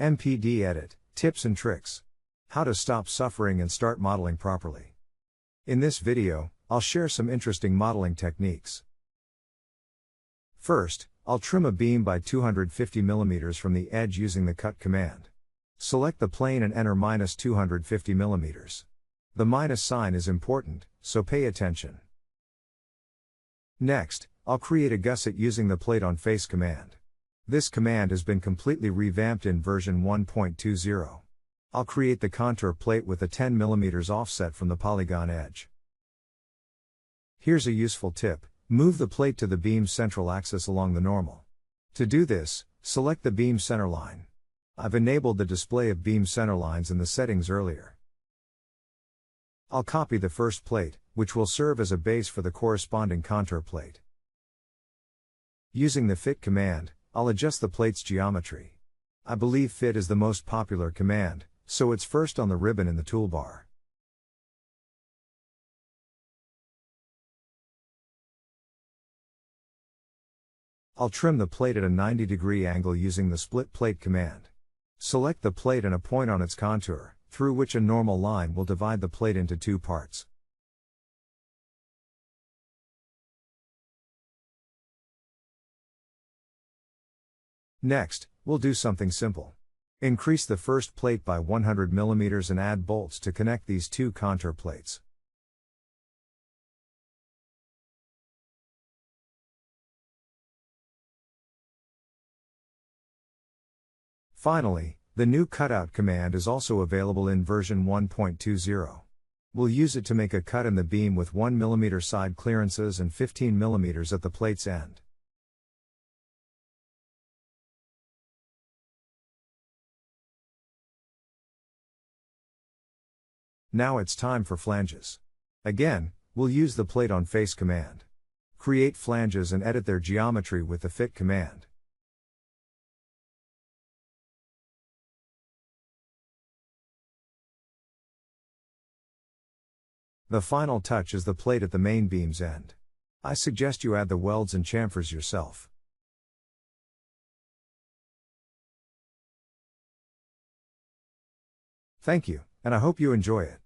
MPD Edit, Tips and Tricks. How to stop suffering and start modeling properly. In this video, I'll share some interesting modeling techniques. First, I'll trim a beam by 250 mm from the edge using the Cut command. Select the plane and enter -250 mm. The minus sign is important, so pay attention. Next, I'll create a gusset using the Plate on Face command. This command has been completely revamped in version 1.20. I'll create the contour plate with a 10 mm offset from the polygon edge. Here's a useful tip: move the plate to the beam's central axis along the normal. To do this, select the beam centerline. I've enabled the display of beam centerlines in the settings earlier. I'll copy the first plate, which will serve as a base for the corresponding contour plate. Using the Fit command, I'll adjust the plate's geometry. I believe Fit is the most popular command, so it's first on the ribbon in the toolbar. I'll trim the plate at a 90-degree angle using the Split Plate command. Select the plate and a point on its contour, through which a normal line will divide the plate into two parts. Next, we'll do something simple. Increase the first plate by 100 mm and add bolts to connect these two contour plates. Finally, the new Cutout command is also available in version 1.20. We'll use it to make a cut in the beam with 1 mm side clearances and 15 mm at the plate's end. Now it's time for flanges. Again, we'll use the Plate on Face command. Create flanges and edit their geometry with the Fit command. The final touch is the plate at the main beam's end. I suggest you add the welds and chamfers yourself. Thank you, and I hope you enjoy it.